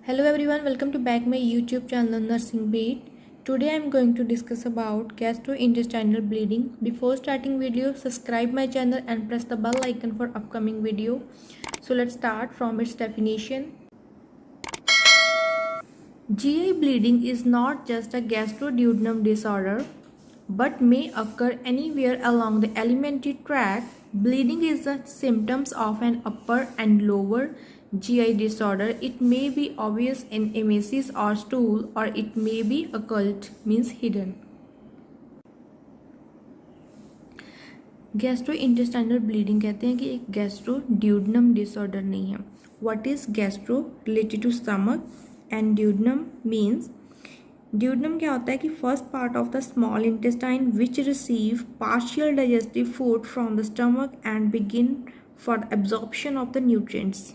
Hello everyone, welcome to back my YouTube channel Nursing Beat. Today I am going to discuss about gastrointestinal bleeding. Before starting video, subscribe my channel and press the bell icon for upcoming video. So let's start from its definition. GI bleeding is not just a gastroduodenum disorder but may occur anywhere along the alimentary tract. Bleeding is the symptoms of an upper and lower GI disorder. It may be obvious in emesis or stool, or it may be occult, means hidden. Gastrointestinal bleeding कहते हैं कि एक gastroduodenum disorder नहीं है. What is gastro? Related to stomach, and duodenum means, duodenum क्या होता है कि first part of the small intestine which receive partial digestive food from the stomach and begin for the absorption of the nutrients.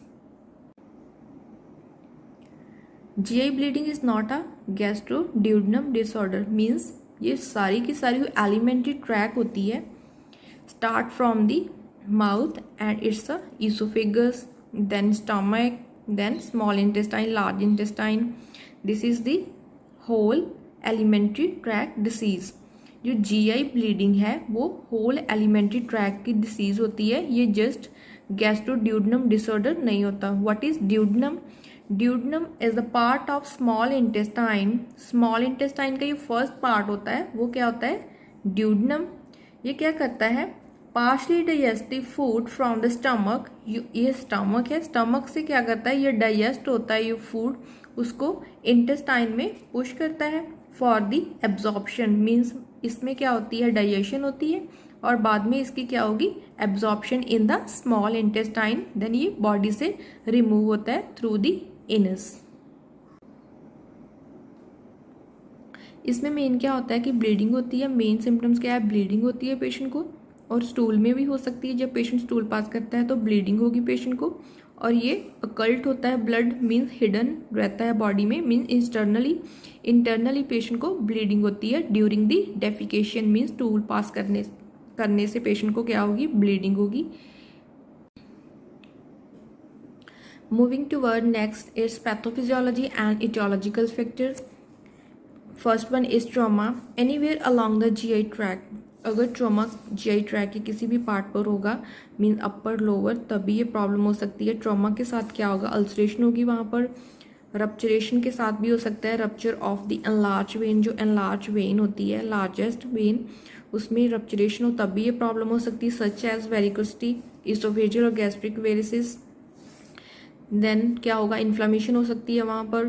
GI bleeding is not a gastroduodenum disorder. Means ये सारी की सारी alimentary track होती है. Start from the mouth and it's a esophagus, then stomach, then small intestine, large intestine. This is the whole alimentary tract disease. जो GI bleeding है वो whole alimentary tract की disease होती है. ये just gastroduodenum disorder नहीं होता. What is duodenum? Duodenum is the part of small intestine. Small intestine का ये फर्स्ट पार्ट होता है, वो क्या होता है? ड्यूडनम. ये क्या करता है? Partially digestive food from the stomach. ये स्टमक है, स्टमक से क्या करता है? ये डाइजेस्ट होता है, ये फूड उसको इंटेस्टाइन में पुश करता है फॉर द एब्जॉर्प्शन. मीन्स इसमें क्या होती है? डाइजेशन होती है और बाद में इसकी क्या होगी? Absorption in the small intestine. Then ये बॉडी से रिमूव होता है थ्रू द इनस. इसमें मेन क्या होता है कि ब्लीडिंग होती है. मेन सिम्टम्स क्या है? ब्लीडिंग होती है पेशेंट को, और स्टूल में भी हो सकती है. जब पेशेंट स्टूल पास करता है तो ब्लीडिंग होगी पेशेंट को. और ये अकल्ट होता है, ब्लड मीन्स हिडन रहता है बॉडी में. मीन्स इंटरनली पेशेंट को ब्लीडिंग होती है during the defecation. Means stool pass करने से पेशेंट को क्या होगी? ब्लीडिंग होगी. Moving toward next is pathophysiology and etiological factors. First one is trauma. Anywhere along the GI tract. अगर ट्रॉमा GI ट्रैक के किसी भी पार्ट पर होगा, मीन अपर लोअर, तभी ये प्रॉब्लम हो सकती है. ट्रॉमा के साथ क्या होगा? अल्सरेशन होगी वहाँ पर. रप्चरेशन के साथ भी हो सकता है rupture of the enlarge when. जो एनलार्ज वेन होती है, लार्जेस्ट वेन, उसमें रप्चरेशन हो तभी ये प्रॉब्लम हो सकती है. सच एज वेरिकोसिटी, इसोफेजियल और गैस्ट्रिक वेरिसिस. देन क्या होगा? इन्फ्लामेशन हो सकती है वहाँ पर,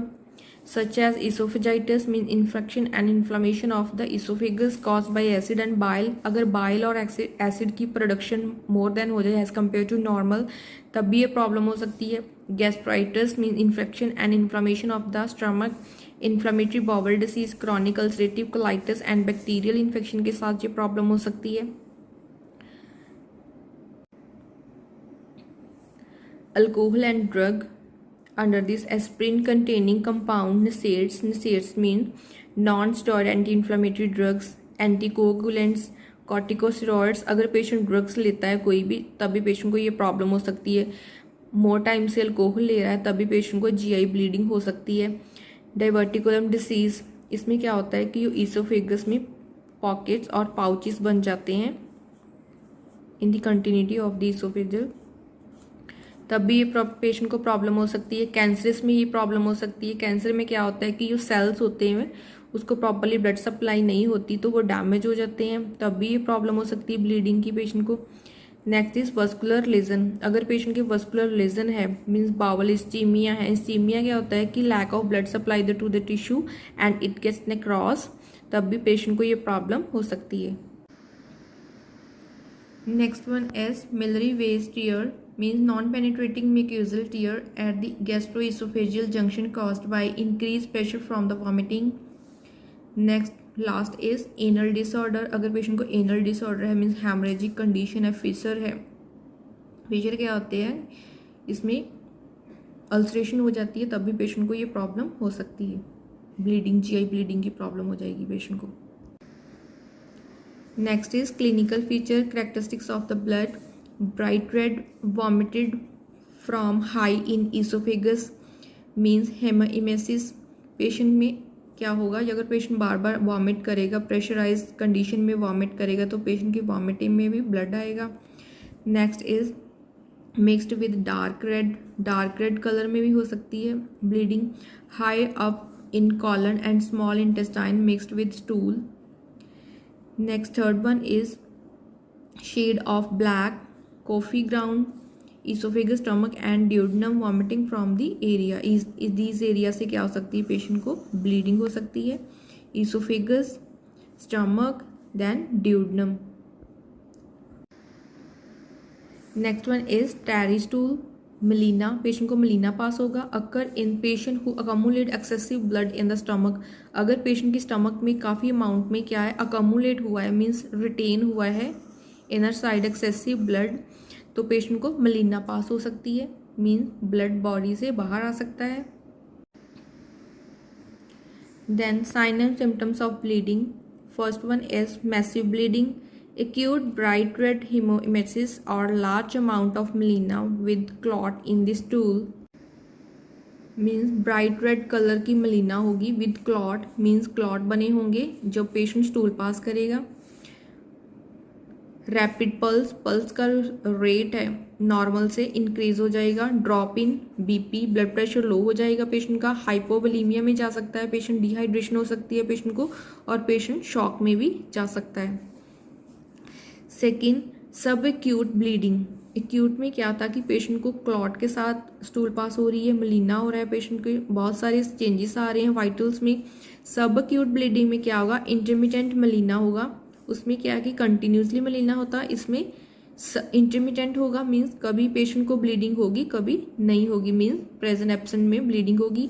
such as esophagitis mean infection and inflammation of the esophagus cause by acid and bile. अगर बाइल और एसिड की प्रोडक्शन मोर देन हो जाए एज कम्पेयर टू नॉर्मल, तब भी ये प्रॉब्लम हो सकती है. Gastritis mean infection and inflammation of the stomach. Inflammatory bowel disease, chronic ulcerative colitis and bacterial infection के साथ ये प्रॉब्लम हो सकती है. Alcohol and drug. Under this, aspirin containing compound NSAIDs. NSAIDs mean non-steroid anti-inflammatory drugs, anticoagulants, corticosteroids. अगर patient drugs लेता है कोई भी, तभी पेशेंट को ये प्रॉब्लम हो सकती है. मोर टाइम से अल्कोहल ले रहा है तभी पेशेंट को GI ब्लीडिंग हो सकती है. Diverticulum disease. इसमें क्या होता है कि ईसोफेगस में पॉकेट्स और पाउचेस बन जाते हैं in the continuity of the oesophageal, तब भी ये पेशेंट को प्रॉब्लम हो सकती है. कैंसरस में ये प्रॉब्लम हो सकती है. कैंसर में क्या होता है कि जो सेल्स होते हैं उसको प्रॉपरली ब्लड सप्लाई नहीं होती तो वो डैमेज हो जाते हैं, तब भी ये प्रॉब्लम हो सकती है ब्लीडिंग की पेशेंट को. Next is vascular lesion. अगर पेशेंट के वस्कुलर लेजन है, मीन्स बावल इस्चीमिया है. इस्चीमिया क्या होता है कि lack of blood supply to the tissue and it gets necrose, तब भी पेशेंट को ये प्रॉब्लम हो सकती है. Next one is Mallory Weiss tear. Means non-penetrating mucosal tear at the gastroesophageal junction caused by increased pressure from the vomiting. Next last is anal disorder. अगर patient को anal disorder है, means hemorrhagic condition है, Fisher है. Fisher क्या होते हैं? इसमें ulceration हो जाती है, तब भी पेशेंट को ये प्रॉब्लम हो सकती है. ब्लीडिंग, GI ब्लीडिंग की प्रॉब्लम हो जाएगी पेशेंट को. Next is clinical feature, characteristics of the blood. Bright red, vomited from high in esophagus, means haematemesis. Patient में क्या होगा, अगर पेशेंट बार बार वॉमिट करेगा, प्रेशराइज कंडीशन में वॉमिट करेगा तो पेशेंट की वॉमिटिंग में भी ब्लड आएगा। Next is mixed with dark red colour में भी हो सकती है bleeding. High up in colon and small intestine mixed with stool. Next third one is shade of black, coffee ground, esophagus, stomach and duodenum, vomiting from the area. These area से क्या हो सकती है, पेशेंट को bleeding हो सकती है। Oesophagus, stomach, then duodenum. Next one is tarry stool, melaena, patient को मलीना पास होगा। Occur in patient who accumulate excessive blood in the stomach, अगर पेशेंट की स्टमक में काफ़ी अमाउंट में क्या है, अकमुलेट हुआ है, मीन्स रिटेन हुआ है इनर साइड एक्सेसिव ब्लड, तो पेशेंट को मलीना पास हो सकती है, मीन्स ब्लड बॉडी से बाहर आ सकता है। Then sign and symptoms of bleeding, first one is massive bleeding, acute bright red hematemesis or large amount of melena with clot in the stool, means bright red colour की मलीना होगी with clot, means clot बने होंगे जब patient stool pass करेगा। Rapid pulse का rate है normal से increase हो जाएगा। Drop in BP, blood pressure low हो जाएगा पेशेंट का। हाइपोवोलेमिया में जा सकता है पेशेंट, डिहाइड्रेशन हो सकती है पेशेंट को, और पेशेंट शॉक में भी जा सकता है। सेकेंड, सब एक्यूट ब्लीडिंग, एक्यूट में क्या था कि पेशेंट को क्लॉट के साथ स्टूल पास हो रही है, मलीना हो रहा है, पेशेंट के बहुत सारे चेंजेस आ रहे हैं वाइटल्स में। सब एक्यूट ब्लीडिंग में क्या होगा, इंटरमिटेंट मलीना होगा, उसमें क्या है कि कंटिन्यूसली मलीना होता है, इसमें इंटरमिटेंट होगा, मीन्स कभी पेशेंट को ब्लीडिंग होगी कभी नहीं होगी, मीन्स प्रेजेंट एब्सेंट में ब्लीडिंग होगी।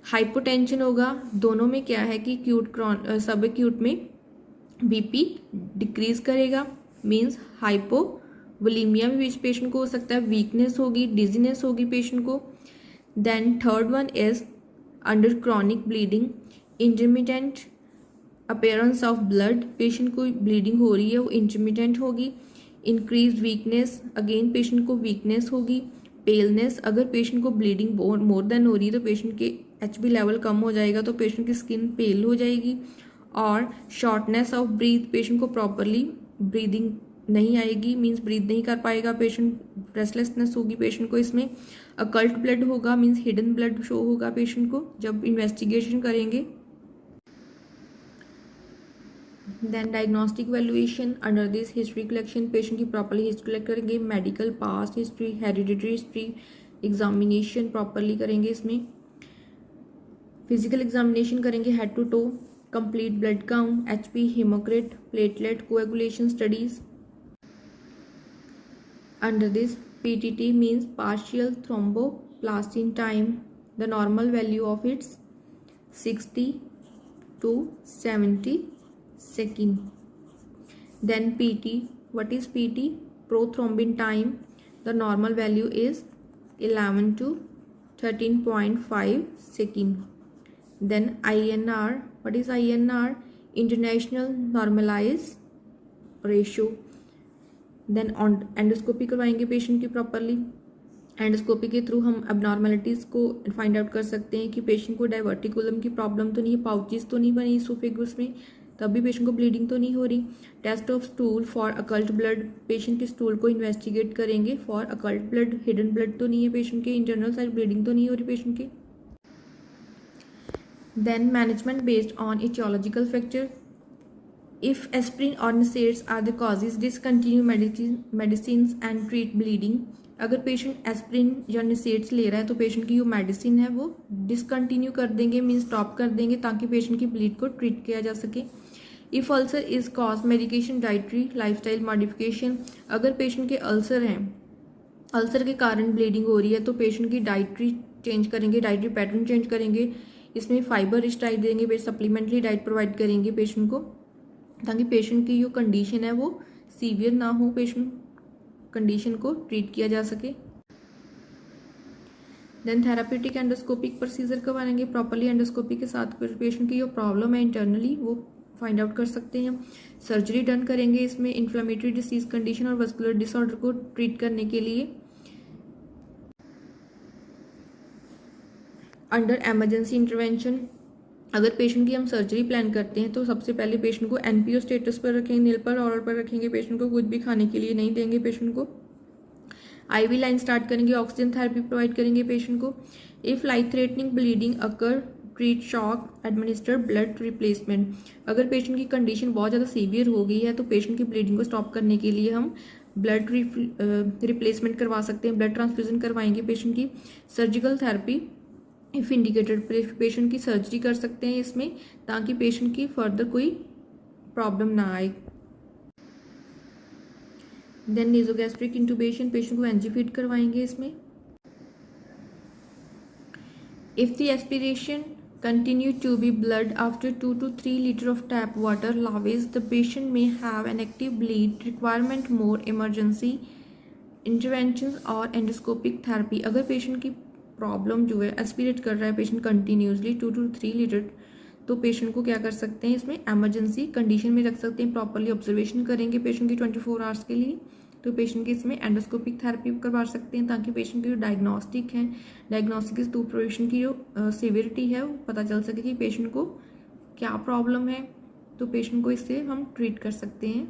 हाइपोटेंशन होगा, दोनों में क्या है कि सब एक्यूट में बीपी डिक्रीज करेगा, मीन्स हाइपोवोलेमिया भी पेशेंट को हो सकता है, वीकनेस होगी, डिजीनेस होगी पेशेंट को। Then third one is under chronic bleeding, intermittent appearance of blood, patient को ब्लीडिंग हो रही है वो इंटरमिटेंट होगी। इंक्रीज वीकनेस, अगेन पेशेंट को वीकनेस होगी। पेलनेस, अगर पेशेंट को ब्लीडिंग मोर देन हो रही है तो पेशेंट के HB लेवल कम हो जाएगा तो पेशेंट की स्किन पेल हो जाएगी। और शॉर्टनेस ऑफ ब्रीथ, पेशेंट को प्रॉपरली ब्रीदिंग नहीं आएगी, मीन्स ब्रीथ नहीं कर पाएगा पेशेंट, रेस्टलेसनेस होगी पेशेंट को। इसमें अकल्ट ब्लड होगा, मीन्स हिडन ब्लड शो होगा पेशेंट को जब इन्वेस्टिगेशन करेंगे। Then diagnostic evaluation, under this history collection, patient की प्रॉपरली हिस्ट्री कलेक्ट करेंगे, medical past history, hereditary history, examination properly करेंगे। इसमें फिजिकल एग्जामिनेशन करेंगे head to toe, complete blood count, HP, haematocrit, platelet, coagulation studies. Under this PTT means partial thromboplastin time, the normal value of it's 60 to 70 second. Then PT, what is PT? Prothrombin time, the normal value is 11 to 13.5 second. Then INR, what is INR? International Normalized Ratio. Then endoscopy करवाएंगे patient की properly, endoscopy के through हम abnormalities को find out कर सकते हैं कि patient को डाइवर्टिकुलम की प्रॉब्लम तो नहीं है, पाउचेस तो नहीं बनी इसोफेगस में, तब भी पेशेंट को ब्लीडिंग तो नहीं हो रही। Test of stool for occult blood, patient के स्टूल को इन्वेस्टिगेट करेंगे for occult blood, hidden blood तो नहीं है पेशेंट के, इंटरनल साइड ब्लीडिंग तो नहीं हो रही पेशेंट के। Then management based on etiological factor, if aspirin or NSAIDs are the causes, discontinue medicines and treat bleeding. अगर पेशेंट एस्प्रिन या NSAIDs ले रहा है तो पेशेंट की जो मेडिसिन है वो डिसकंटिन्यू कर देंगे, मीन स्टॉप कर देंगे ताकि पेशेंट की ब्लीड को ट्रीट किया जा सके। If ulcer is cause medication, dietary, lifestyle modification, अगर पेशेंट के अल्सर हैं, अल्सर के कारण ब्लीडिंग हो रही है तो पेशेंट की डाइटरी चेंज करेंगे, डाइटरी पैटर्न चेंज करेंगे, इसमें फाइबर रिच डाइट देंगे, सप्लीमेंट्री डाइट प्रोवाइड करेंगे पेशेंट को ताकि पेशेंट की जो कंडीशन है वो सीवियर ना हो, पेशेंट कंडीशन को ट्रीट किया जा सके। देन थेराप्यूटिक एंडोस्कोपिक प्रोसीजर करवाएंगे प्रॉपरली, एंडोस्कोपी के साथ पेशेंट की जो प्रॉब्लम है इंटरनली वो फाइंड आउट कर सकते हैं। सर्जरी डन करेंगे इसमें इन्फ्लेमेटरी डिसीज कंडीशन और वस्कुलर डिसऑर्डर को ट्रीट करने के लिए। अंडर एमरजेंसी इंटरवेंशन, अगर पेशेंट की हम सर्जरी प्लान करते हैं तो सबसे पहले पेशेंट को एनपीओ स्टेटस पर रखेंगे, नील पर ऑर्डर पर रखेंगे, पेशेंट को कुछ भी खाने के लिए नहीं देंगे, पेशेंट को आईवी लाइन स्टार्ट करेंगे, ऑक्सीजन थेरेपी प्रोवाइड करेंगे पेशेंट को। If life threatening bleeding occur, treat shock, administer blood replacement. अगर पेशेंट की कंडीशन बहुत ज़्यादा सीवियर हो गई है तो पेशेंट की ब्लीडिंग को स्टॉप करने के लिए हम ब्लड रिप्लेसमेंट करवा सकते हैं, ब्लड ट्रांसफ्यूजन करवाएंगे पेशेंट की। Surgical therapy if indicated, patient की सर्जरी कर सकते हैं इसमें, ताकि पेशेंट की फर्दर कोई प्रॉब्लम ना आए। देन नेजोगैस्ट्रिक इंटूबेशन, पेशेंट को एनजी फीड करवाएंगे इसमें। If the aspiration continue to be blood after 2 to 3 liter of tap water lavish, the patient may have an active bleed, requirement more emergency interventions और endoscopic therapy। अगर patient की problem जो है aspirate कर रहा है पेशेंट कंटिन्यूसली 2 to 3 लीटर, तो patient को क्या कर सकते हैं, इसमें एमरजेंसी कंडीशन में रख सकते हैं, प्रॉपरली ऑब्जर्वेशन करेंगे पेशेंट की 24 आवर्स के लिए। तो पेशेंट की इसमें एंडोस्कोपिक थेरेपी करवा सकते हैं, ताकि पेशेंट की जो डायग्नोस्टिक है, डायग्नोस्टिक टू पेशेंट की जो सीवियरिटी है वो पता चल सके कि पेशेंट को क्या प्रॉब्लम है, तो पेशेंट को इससे हम ट्रीट कर सकते हैं।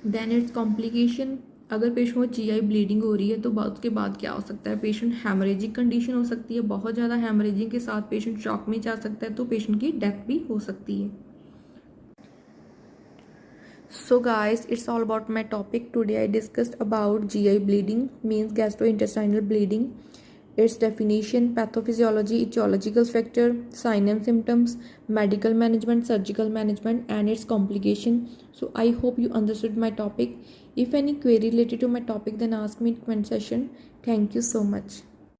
देन इट्स कॉम्प्लिकेशन, अगर पेशेंट को जीआई ब्लीडिंग हो रही है तो उसके बाद क्या हो सकता है, पेशेंट हैमरेजिक कंडीशन हो सकती है, बहुत ज़्यादा हैमरेजिंग के साथ पेशेंट शॉक में जा सकता है, तो पेशेंट की डेथ भी हो सकती है। So guys, it's all about my topic. Today I discussed about GI bleeding, means gastrointestinal bleeding, its definition, pathophysiology, etiological factor, sign and symptoms, medical management, surgical management, and its complication. So I hope you understood my topic. If any query related to my topic, then ask me in comment section. Thank you so much.